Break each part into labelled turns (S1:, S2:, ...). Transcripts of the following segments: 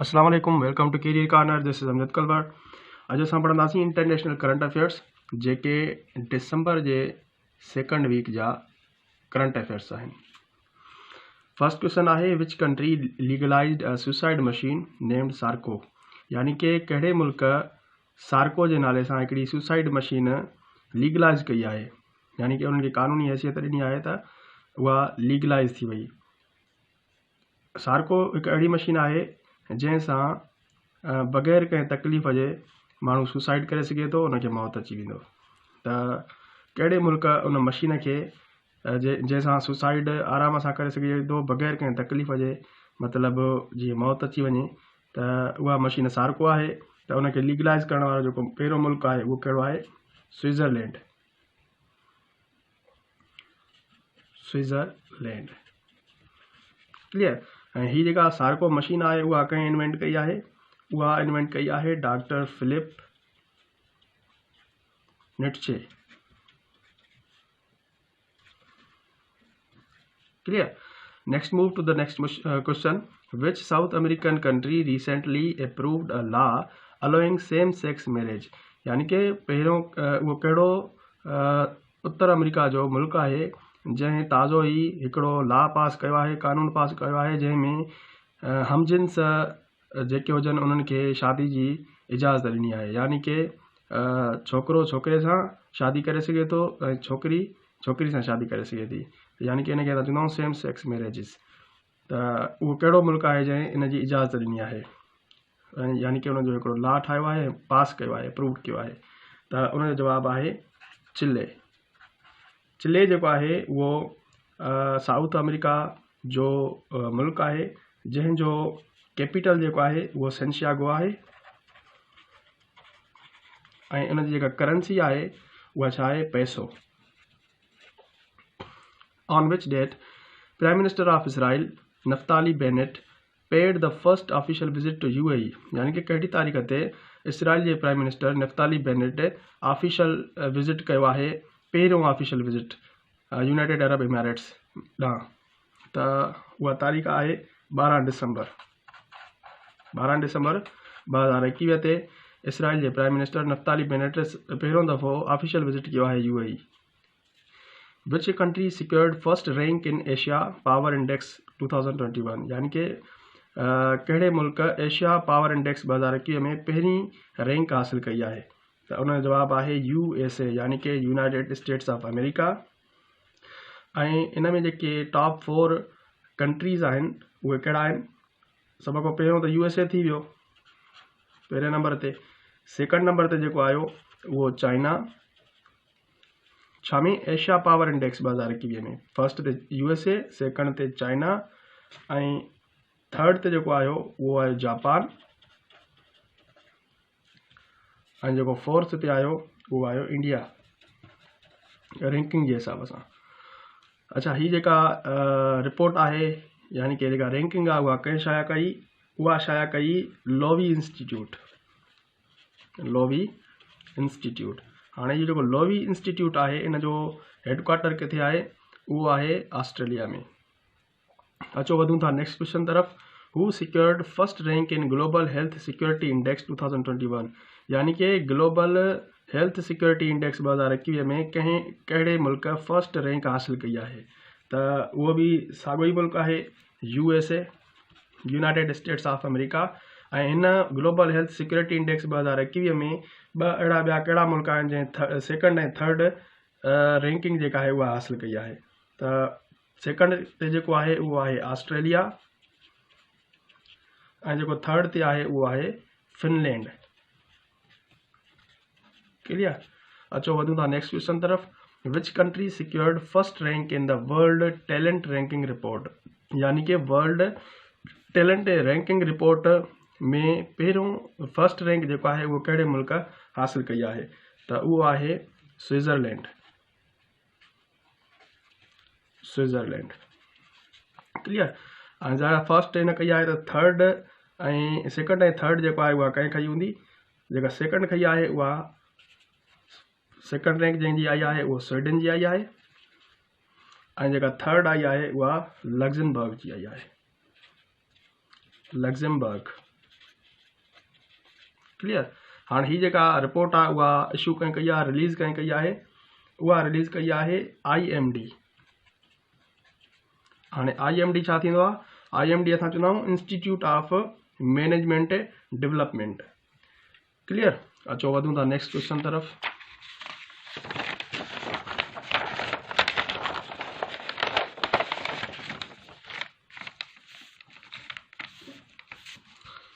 S1: अस्सलाम वालेकुम, welcome to career corner. This is Amjad Kalwar. अॼु असां पढ़ंदासीं इंटरनेशनल करंट अफेयर्स जेके दिसंबर जे सेकंड वीक जा करंट अफेयर्स आहिनि। फर्स्ट क्वेश्चन आहे, which country legalised a suicide machine named Sarco, यानी कि कहिड़े मुल्क सार्को जे नाले सां हिकिड़ी सुसाइड मशीन लीगलाइज़ कई आहे, यानी कि उन्हनि खे कानूनी हैसियत ॾिनी आहे त उहा लीगलाइज़ थी वई। सार्को हिकु अहिड़ी मशीन आहे जंहिंसां बग़ैर कंहिं तकलीफ़ जे माण्हू सुसाइड करे सघे थो, उनखे मौत अची वेंदो। त कहिड़े मुल्क उन मशीन खे जंहिंसां सुसाइड आराम सां करे सघे थो बग़ैर कंहिं तकलीफ़ जे, मतिलबु जीअं मौत अची वञे, त उहा मशीन सार्को आहे। त उनखे लीगलाइज़ करण वारो जेको पहिरियों मुल्क आहे उहो कहिड़ो आहे? स्विट्ज़रलैंड। Switzerland, clear. ऐं हीअ जेका सार्को मशीन आहे उहा कंहिं इन्वेंट कई आहे? उहा इन्वेंट कई आहे doctor Philip Nietzsche, clear. Next move to the next question, which South American country recently approved a law allowing same sex marriage, यानी कि पहिरियों उहो कहिड़ो उत्तर अमेरिका जो मुल्क आहे जंहिं ताज़ो ई हिकिड़ो लॉ पास कयो आहे, कानून पास कयो आहे, जंहिंमें हमजिन्स जेके हुजनि उन्हनि खे शादी जी इजाज़त ॾिनी आहे, यानी कि छोकिरो छोकिरे सां शादी करे सघे थो ऐं छोकिरी छोकिरी सां शादी करे सघे थी, यानी कि इनखे चवंदा आहियूं सेम सेक्स मैरिजिस। त उहो कहिड़ो मुल्क आहे जंहिं इन जी इजाज़त ॾिनी आहे, यानी कि उनजो हिकिड़ो लॉ ठाहियो आहे, पास कयो आहे, अप्रूव कयो आहे? त उनजो जवाबु आहे चिले। चिले जेको आहे उहो साउथ अमेरिका जो मुल्क आहे जंहिंजो कैपिटल जेको आहे उहो सेंटियागो आहे, ऐं उनजी जेका करेंसी आहे उहा छा आहे? पैसो। On which date prime minister of Israel Naftali Bennett paid the first official visit to UAE, यानी कि कहिड़ी तारीख़ ते इसराइल जे prime minister Naftali Bennett official visit कयो आहे, पहिरियों official visit United Arab Emirates ॾांहुं? त उहा तारीख़ आहे 12 डिसंबर 2021 ते इसराइल जे प्राइम मिनिस्टर नफ्ताली बेनेट पहिरियों दफ़ो ऑफिशियल विजिट कयो आहे UAE। Which country secured first rank in Asia power index 2021, यानी कि कहिड़े मुल्क एशिया पावर इंडेक्स 2021 में पहिरीं रैंक हासिल कई आहे? त उनजो जवाबु आहे USA, यानी कि यूनाइटेड स्टेट्स ऑफ अमेरिका। ऐं इन में जेके टॉप 4 कंट्रीज़ आहिनि उहे कहिड़ा आहिनि? सभ खां पहिरियों त USA थी वियो पहिरें नंबर ते। सेकंड नंबर ते जेको आयो उहो चाइना, छा में? एशिया पावर इंडेक्स 2021 में। फर्स्ट ते USA, सेकंड ते चाइना, ऐं थर्ड ते जेको आयो उहो आहे जापान, ऐं जेको फोर्थ ते आयो उहो आयो इंडिया, रैंकिंग जे हिसाब सां। अच्छा, हीअ जेका रिपोर्ट आहे, यानी कि जेका रैंकिंग आहे, उहा कंहिं शाया कई? उहा शाया कई लोवी इंस्टीट्यूट। हाणे इहो जेको लोवी इंस्टीट्यूट आहे इन जो हेडक्वार्टर किथे आहे? उहो आहे ऑस्ट्रेलिया में। अचो वधूं था नेक्स्ट क्वेश्चन तरफ़। हू secured first rank in global health security index 2021, यानी कि ग्लोबल हेल्थ सिक्योरिटी इंडेक्स 2021 में कहिड़े मुल्क फर्स्ट रैंक हासिल कई आहे? त उहो बि साॻियो ई मुल्क आहे USA, United status of America. ऐं हिन ग्लोबल हेल्थ सिक्योरिटी इंडेक्स 2021 में ॿ अहिड़ा ॿिया कहिड़ा मुल्क आहिनि जंहिं सेकंड ऐं थर्ड रैंकिंग जेका आहे उहा हासिल कई आहे? त सेकंड ते जेको आहे उहो आहे ऑस्ट्रेलिया, ऐं जेको थर्ड ते आहे उहो आहे फिनलैंड, क्लियर। अचो वधूं था नेक्स्ट क्वेश्चन तरफ़। विच country secured first rank in the world talent ranking report, यानी कि वर्ल्ड टैलेंट रैंकिंग रिपोर्ट में पहिरियों फर्स्ट रैंक जेको आहे उहो कहिड़े मुल्क हासिल कई आहे? त उहो आहे स्विट्ज़रलैंड, क्लियर। ऐं जॾहिं फर्स्ट हिन कई आहे त थर्ड ऐं सेकंड ऐं थर्ड जेको आहे उहा कंहिं खई हूंदी? जेका सेकंड खई आहे उहा सेकंड रैंक जंहिंजी आई आहे उहो स्वीडन जी आई आहे, ऐं जेका थर्ड आई आहे उहा लग्ज़मबर्ग जी आई आहे, लग्ज़मबर्ग। क्लियर। हाँ ही जेका रिपोर्ट आहे उहा इशू कई आहे, रिलीज़ कई आहे, उहा रिलीज़ कई आहे IMD। हाँ IMD छा थींदो आहे? IMD असां चवंदा आहियूं institute of management development. Clear. अचो वधूं था नेक्स्ट क्वेश्चन तरफ़।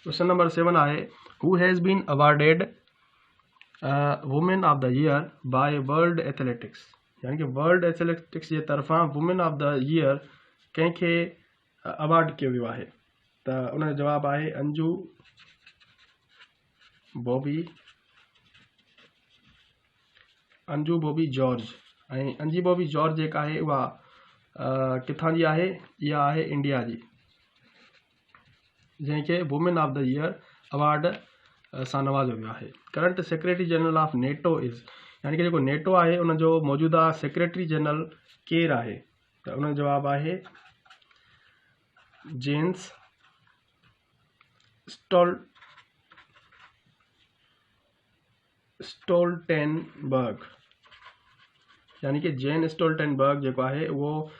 S1: क्वेश्चन नंबर 7 आहे, who has been awarded women of the year by world athletics. यानी कि वर्ल्ड एथलेटिक्स जे तरफ़ां वुमेन ऑफ द ईयर कंहिंखे अवार्ड कयो वियो आहे? त उन जो जवाबु आहे अंजू बॉबी जॉर्ज। ऐं अंजू बॉबी जॉर्ज जेका आहे उहा किथां जी आहे? इहा आहे इंडिया जी, जंहिंखे women of the year award सां नवाज़ियो वियो आहे। Current secretary general of NATO is, यानी कि जेको नेटो आहे उन जो मौजूदा सेक्रेटरी जनरल केरु आहे? त उन जो जवाबु आहे जेन्स स्टोल्टेनबर्ग। यानी कि जेन स्टोल्टेनबर्ग जेको आहे उहो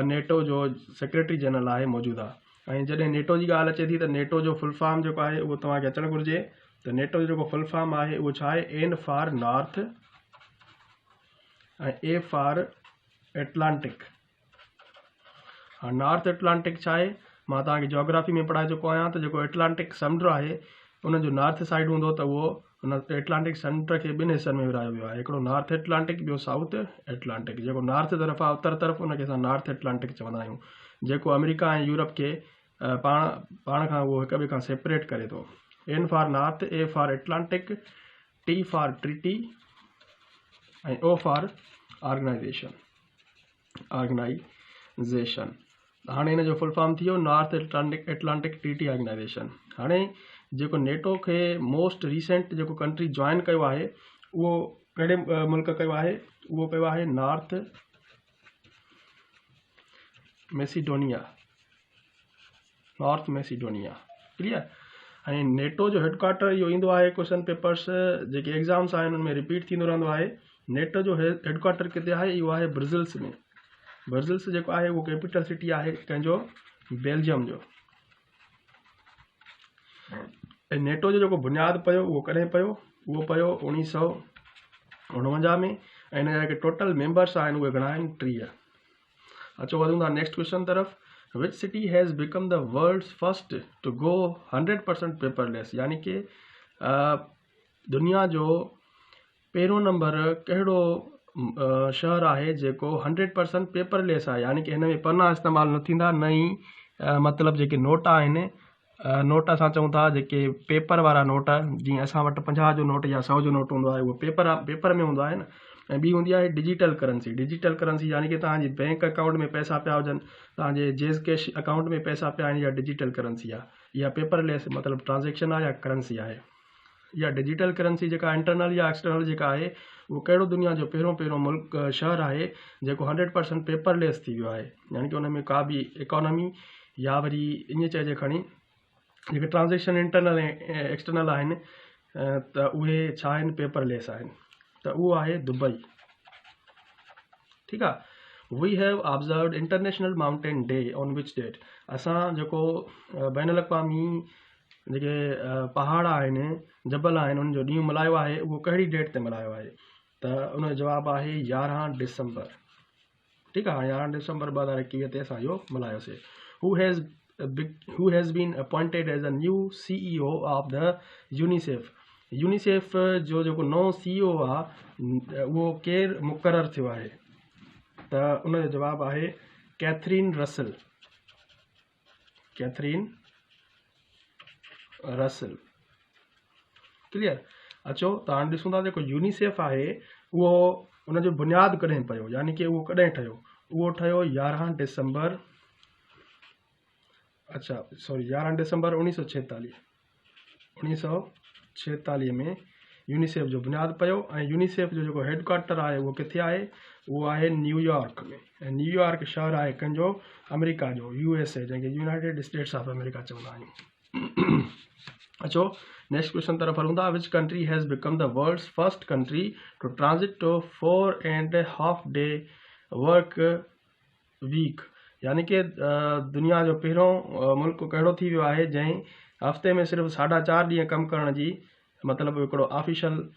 S1: नेटो जो सेक्रेटरी जनरल आहे मौजूदा। ऐं जॾहिं नेटो जी ॻाल्हि अचे थी त नेटो जो फुल फॉर्म जेको आहे उहो तव्हांखे अचणु घुरिजे। त नेटो जो जेको फुल फॉर्म आहे उहो छा आहे? एन फॉर नॉर्थ ऐं ए फॉर एटलांटिक। हाँ नॉर्थ एटलांटिक छा आहे? मां तव्हांखे जोग्राफी में पढ़ाए चुको आहियां त जेको एटलांटिक समुंड आहे उन जो नॉर्थ साइड हूंदो त उहो उन एटलांटिक समुंड खे ॿिनि हिसनि में विरायो वियो आहे, हिकिड़ो नॉर्थ एटलांटिक, ॿियो साउथ एटलांटिक। जेको नॉर्थ तरफ़ आहे उत्तर तरफ़ उनखे असां नॉर्थ एटलांटिक चवंदा आहियूं, जेको अमेरिका ऐं यूरोप खे पाण खां उहो हिक ॿिए खां सेपरेट करे थो। N for north, A for Atlantic, T for treaty ऐं ओ फॉर ऑर्गेनाइजेशन। हाणे इन जो फुल फॉर्म थी वियो नॉर्थ एटलांटिक ट्रीटी ऑर्गेनाइजेशन। हाणे जेको नेटो खे मोस्ट रीसेंट जेको कंट्री जॉइन कयो आहे उहो कहिड़े मुल्क कयो आहे? उहो कयो आहे नॉर्थ मैसिडोनिया। क्लियर। ऐं नेटो जो हेडक्वार्टर इहो ईंदो आहे, क्वेश्चन पेपर्स जेके एग्ज़ाम्स आहिनि उनमें रिपीट थींदो रहंदो आहे। नेटो जो हेडक्वार्टर किथे आहे? इहो आहे ब्रज़िल्स में। ब्रज़िल्स जेको आहे उहो कैपिटल सिटी आहे कंहिंजो? बेल्जियम जो। ऐं नेटो जो जेको बुनियादु पियो उहो कॾहिं पियो? उहो पियो 1949 में। ऐं हिन जा जेके टोटल मेंबर्स आहिनि उहे घणा आहिनि? 30। अचो वधूं था नेक्स्ट क्वेश्चन तरफ़। Which city has become the world's first to go 100% paperless. यानी कि दुनिया जो पहिरियों नंबर कहिड़ो शहर आहे जेको 100% पेपरलेस आहे? यानी कि हिन में पना इस्तेमालु न थींदा, न ई मतिलबु जेके नोट आहिनि, नोट असां चऊं था जेके पेपर वारा नोट, जीअं असां वटि 50 जो नोट या 100 जो नोट हूंदो आहे उहो पेपर में हूंदो आहे न। ऐं ॿी हूंदी आहे डिजिटल करेंसी। डिजिटल करेंसी यानी कि तव्हांजी बैंक अकाउंट में पैसा पिया हुजनि, तव्हांजे जेज़ कैश अकाउंट में पैसा पिया आहिनि, इहा डिजिटल करेंसी आहे। इहा पेपरलेस मतिलबु ट्रांजेक्शन आहे या करेंसी आहे। इहा डिजिटल करेंसी जेका इंटरनल या एक्सटर्नल जेका आहे उहो कहिड़ो दुनिया जो पहिरियों मुल्क शहर आहे जेको 100% पेपरलेस थी वियो आहे? यानी कि उन में का बि इकोनॉमी या वरी ईअं चइजे खणी जेके ट्रांजेक्शन इंटरनल ऐं एक्सटर्नल आहिनि त उहे छा आहिनि? पेपरलेस आहिनि। त उहो आहे दुबई। ठीकु आहे। We have observed international mountain day on which date. असां जेको बैन अल-अक़वामी जेके पहाड़ आहिनि, जबल आहिनि, उन जो ॾींहुं मल्हायो आहे उहो कहिड़ी डेट ते मल्हायो आहे? त उन जो जवाबु आहे 11 डिसंबर। ठीकु आहे। 11 डिसंबर 2021 ते असां इहो मल्हायोसीं। who has been appointed as a new CEO of the UNICEF। UNICEF जो जेको नओं CEO आहे उहो केरु मुक़ररु थियो आहे? त उन जो जवाबु आहे कैथरीन रसल। क्लियर। अचो त हाणे ॾिसूं था जेको यूनिसेफ आहे उहो उन जो बुनियादु कॾहिं पियो? यानी कि उहो कॾहिं ठहियो? उहो ठहियो 11 डिसंबर 1946। 1946 में यूनिसेफ जो बुनियादु पियो। ऐं यूनिसेफ जो जेको हेडक्वार्टर आहे उहो किथे आहे? उहो आहे न्यूयॉर्क में। ऐं न्यूयॉर्क शहर आहे कंहिंजो? अमेरिका जो, USA, जंहिंखे यूनाइटेड स्टेट्स ऑफ अमेरिका चवंदा आहियूं। अचो नेक्स्ट क्वेश्चन तरफ हलूं था, which country has become the world's first country to transit to 4.5 day work week, यानी कि दुनिया जो पहिरों मुल्क कहिड़ो थी वियो आहे जंहिं हफ़्ते में सिर्फ़ु 4.5 ॾींहं कमु करण जी मतिलबु हिकिड़ो ऑफिशियल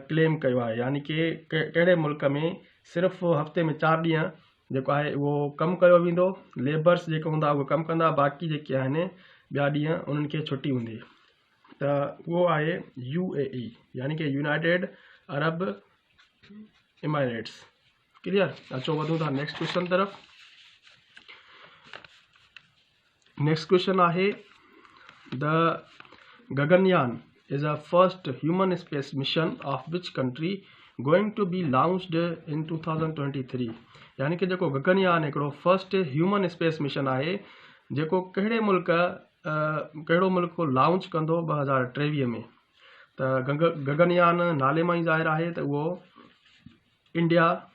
S1: क्लेम कयो आहे, यानी कि कहिड़े मुल्क में सिर्फ़ु हफ़्ते में 4 ॾींहं जेको आहे उहो कमु कयो वेंदो, लेबर्स जेके हूंदा उहे कमु कंदा, बाक़ी जेके आहिनि ॿिया ॾींहं उन्हनि खे छुटी हूंदी। त उहो आहे UAE, यानी कि यूनाइटेड अरब इमारेट्स। क्लियर? अचो वधूं था नेक्स्ट क्वेश्चन तरफ। नेक्स्ट क्वेश्चन आहे, the Gaganyaan is a first human space mission of which country going to be launched in 2023, यानी कि जेको गगनयान हिकिड़ो फर्स्ट ह्यूमन स्पेस मिशन आहे जेको कहिड़ो मुल्क को लॉन्च कंदो 2023 में। त गगनयान नाले मां ई ज़ाहिर आहे त उहो इंडिया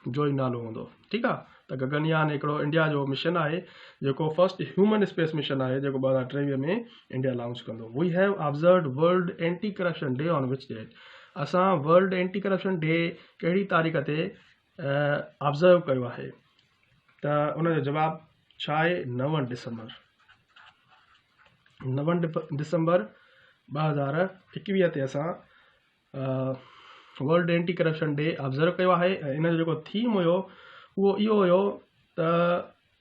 S1: जो ई नालो हूंदो। ठीकु आहे, त गगनयान हिकिड़ो इंडिया जो मिशन आहे जेको फर्स्ट ह्यूमन स्पेस मिशन आहे जेको 2023 में इंडिया लॉन्च कंदो। We have observed world anti corruption day on which date, असां वर्ल्ड एंटी करप्शन डे कहिड़ी तारीख़ ते ऑब्जर्व कयो आहे, त उनजो जवाबु छा आहे? 9 डिसंबर 2021 ते असां world anti corruption day observe कयो आहे। इन जो जेको थीम हुयो उहो इहो हुयो त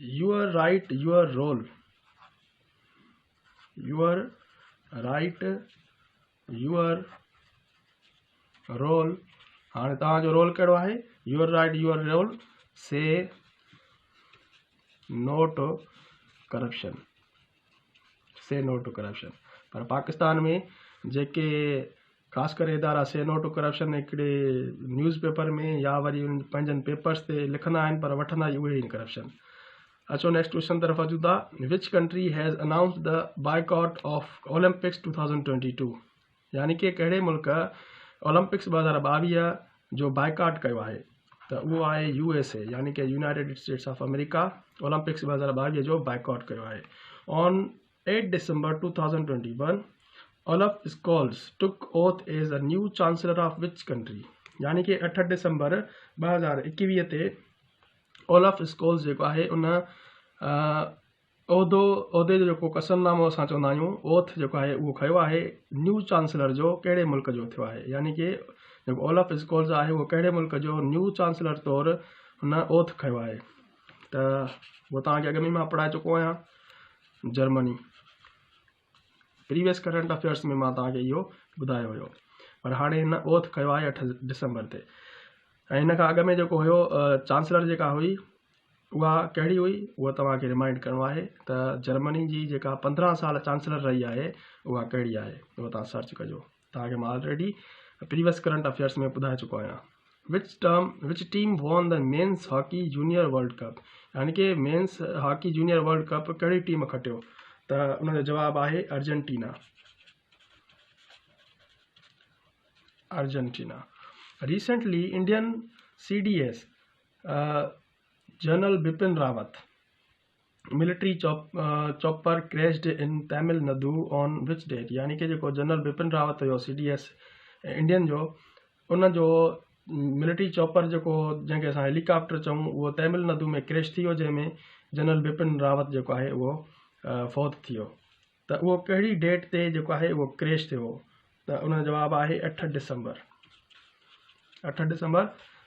S1: your right your role, your right your role. हाणे तव्हांजो रोल कहिड़ो आहे? यूअर राइट यूअर रोल, से नो टू करप्शन, से नो टू करप्शन। पर पाकिस्तान में जेके ख़ासि करे इदारा से नो टू करप्शन हिकिड़े न्यूज़पेपर में या वरी पंहिंजनि पेपर्स ते लिखंदा आहिनि पर वठंदा ई उहे आहिनि करप्शन। अचो नेक्स्ट क्वेश्चन तरफ अचूं था, which country has announced the boycott of Olympics 2022, यानी कि कहिड़े मुल्क ओलंपिक्स 2022 जो बाइकॉट कयो आहे, त उहो आहे USA, यानी कि United status of America Olympics 2022 जो बाइकॉट कयो आहे। On 8 December 2021 Olaf Scholz took oath as a new chancellor of which country, यानी कि 8 दिसंबर 2021 ते ओलफ स्कोल्स जेको आहे उन उहिदे जो जेको कसमनामो असां चवंदा आहियूं, ओथ जेको आहे उहो खयो आहे न्यू चांसलर जो कहिड़े मुल्क जो थियो आहे, यानी कि जेको ओलफ स्कोल्स आहे उहो कहिड़े मुल्क जो न्यू चांसलर तौरु हुन ओथ खयो आहे। त उहो तव्हांखे अॻु में मां पढ़ाए चुको आहियां, जर्मनी। प्रीवियस करंट अफेयर्स में मां तव्हांखे इहो ॿुधायो हुयो, पर हाणे हिन ओथ खयो आहे 8 दिसंबर ते। ऐं हिन खां अॻु में जेको हुयो चांसलर जेका हुई उहा कहिड़ी हुई उहा तव्हांखे रिमाइंड करिणो आहे, त जर्मनी जी जेका 15 साल चांसलर रही आहे उहा कहिड़ी आहे उहा तव्हां सर्च कजो। तव्हांखे मां ऑलरेडी प्रीवियस करंट अफेयर्स में ॿुधाए चुको आहियां। Which team won the men's hockey junior world cup, यानी कि men's hockey junior world cup कहिड़ी टीम खटियो, त उनजो जवाबु आहे Argentina. Argentina. Recently Indian CDS general Bipin Rawat military chopper crashed in Tamil Nadu on which date, यानी कि जेको जनरल बिपिन रावत हुयो CDS इंडियन जो, उन जो मिलिट्री चॉपर जेको जंहिंखे असां हेलीकॉप्टर चऊं उहो तमिलनाडु में क्रैश थी वियो, जंहिंमें जनरल बिपिन रावत जेको आहे उहो फौत थी वियो। त उहो कहिड़ी डेट ते जेको आहे उहो क्रैश थियो, त उनजो जवाबु आहे 8 दिसंबर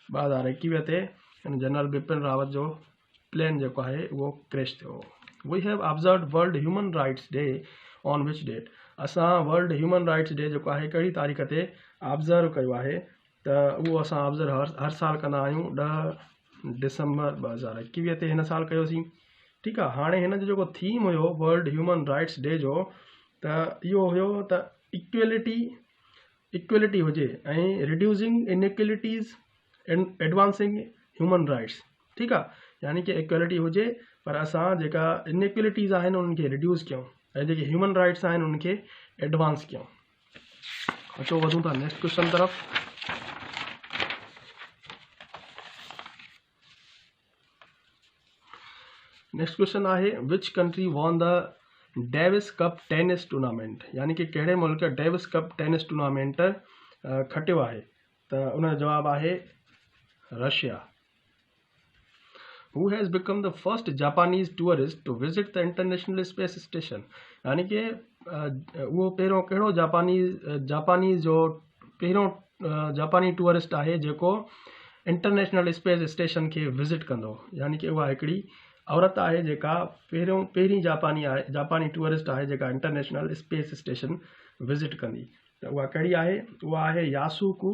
S1: 2021 ते जनरल बिपिन रावत जो प्लेन जेको आहे उहो क्रैश थियो। We have observed world human rights day on which date, असां वर्ल्ड ह्यूमन राइट्स डे जेको आहे कहिड़ी तारीख़ ते ऑब्जर्व कयो आहे, त उहो असां ऑब्जर्व हर साल कंदा आहियूं 10 दिसंबर 2021 ते हिन साल कयोसीं। ठीकु आहे, हाणे हिन जो जेको थीम हुयो वर्ल्ड ह्यूमन राइट्स डे जो, त इहो हुयो त इक्वेलिटी हुजे ऐं reducing inequalities and advancing human rights. ठीकु आहे, यानी कि इक्वेलिटी हुजे पर असां जेका इनइक्वेलिटीज़ आहिनि उन्हनि खे रिड्यूस कयूं ऐं जेके ह्यूमन राइट्स आहिनि उन्हनि खे एडवांस कयूं। अचो वधूं था नेक्स्ट क्वेश्चन तरफ। नेक्स्ट क्वेश्चन आहे, which country won the Davis cup tennis tournament, यानी कि कहिड़े मुल्क डेविस कप टेनिस टूर्नामेंट खटियो आहे? त उन जो जवाबु आहे Russia. Who has become the first Japanese tourist to visit the International Space Station? यानी कि उहो पहिरियों कहिड़ो जापानी जो पहिरियों जापानी टूरिस्ट आहे जेको इंटरनेशनल स्पेस स्टेशन खे विज़िट कंदो, यानी कि उहा हिकिड़ी औरत आहे जेका पहिरीं जापानी टूरिस्ट आहे जेका इंटरनेशनल स्पेस स्टेशन विज़िट कंदी। त उहा कहिड़ी आहे? उहा आहे यासुको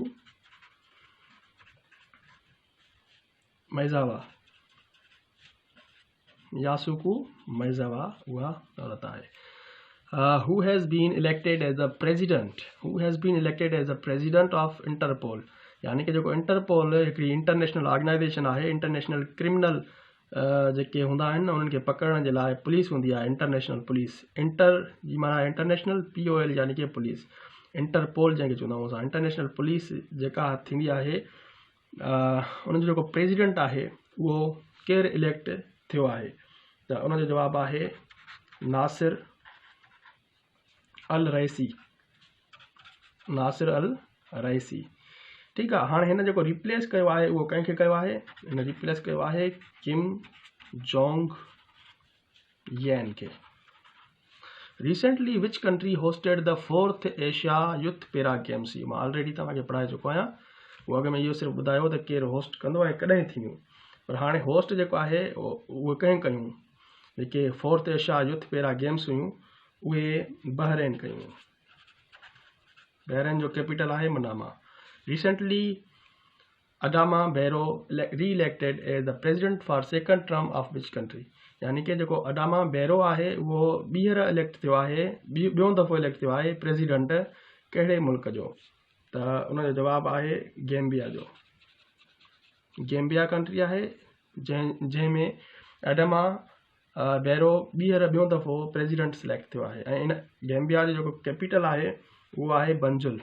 S1: मैज़ावा उहा औरत आहे। Who has been elected as the president? Who has been elected as the president of Interpol? यानी कि जेको इंटरपोल हिकिड़ी इंटरनेशनल ऑर्गेनाइजेशन आहे, इंटरनेशनल क्रिमिनल जेके हूंदा आहिनि उन्हनि खे पकड़ण जे लाइ पुलिस हूंदी आहे, इंटरनेशनल पुलिस। इंटर जी माना इंटरनेशनल, POL यानी कि पुलिस। इंटरपोल जंहिंखे चवंदा आहियूं असां, इंटरनेशनल पुलिस जेका थींदी आहे, उनजो जेको प्रेसिडेंट आहे उहो केरु इलेक्ट थियो आहे? त उनजो जवाबु आहे नासिर अल रईसी। ठीकु आहे। हाणे हिन जेको रिप्लेस कयो आहे उहो कंहिंखे कयो आहे? हिन रिप्लेस कयो आहे किम जोंग यैन खे। Recently which country hosted the 4th Asia youth पैरा गेम्स? मां ऑलरेडी तव्हांखे पढ़ाए चुको आहियां। उहो अॻ में इहो सिर्फ़ु ॿुधायो त केरु होस्ट कंदो ऐं कॾहिं थींदियूं, पर हाणे होस्ट जेको आहे उहे कंहिं कयूं? जेके 4th एशिया यूथ पैरा गेम्स हुयूं उहे बहरेन कयूं। बहरेन जो कैपिटल आहे Manama. Recently, Adama Barrow re-elected as the president for second term of which country? यानी कि जेको अडामा बैरो आहे उहो ॿीहर इलेक्ट थियो आहे, ॿियों दफ़ो इलेक्ट थियो आहे प्रेसिडेंट कहिड़े मुल्क जो? त उनजो जवाबु आहे गैम्बिया जो। गैम्बिया कंट्री आहे जंहिंमें अडामा बैरो ॿियों दफ़ो प्रेसिडेंट सिलेक्ट थियो आहे। ऐं इन गैम्बिया जो जेको कैपिटल आहे उहो आहे बंजुल।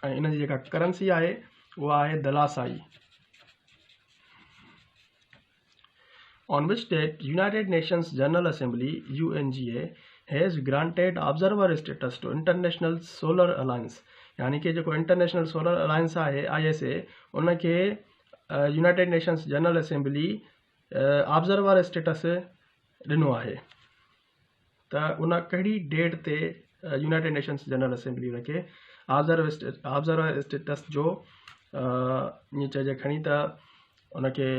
S1: ऐं इन जी जेका करेंसी आहे उहा आहे दलासाई। On which date United Nations General Assembly UNGA has granted observer status to International Solar Alliance? यानी कि जेको इंटरनेशनल सोलर अलायंस आहे ISA उनखे United Nations general assembly observer status ॾिनो आहे। त उन कहिड़ी डेट ते यूनाइटेड नेशंस जनरल असेंबली उनखे ऑब्जर्वर स्टेटस जो ईअं चइजे खणी त उनखे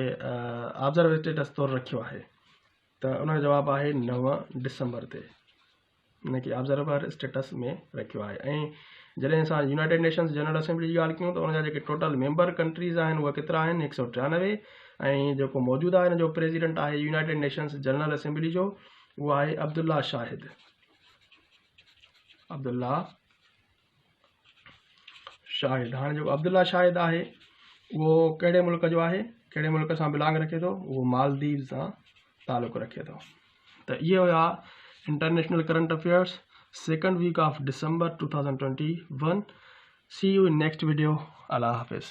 S1: ऑब्जर्वर स्टेटस तौरु रखियो आहे? त उनजो जवाबु आहे 9 डिसंबर ते उनखे ऑब्जर्वर स्टेटस में रखियो आहे। ऐं जॾहिं असां यूनाइटेड नेशंस जनरल असेंबली जी ॻाल्हि कयूं त उनजा जेके टोटल मेंबर कंट्रीज़ आहिनि उहे केतिरा आहिनि? 193। ऐं जेको मौजूदा हिन जो प्रेसिडेंट आहे यूनाइटेड नेशंस जनरल असेंबली जो उहो आहे अब्दुल्ला शाहिद। हाणे जेको अब्दुल्ला शाहिद आहे उहो कहिड़े मुल्क जो आहे, कहिड़े मुल्क सां बिलोंग रखे थो? उहो मालदीव सां तालुक़ु रखे थो। त इहे हुआ international current affairs second week of December 2021. See you in next video. Allah Hafiz.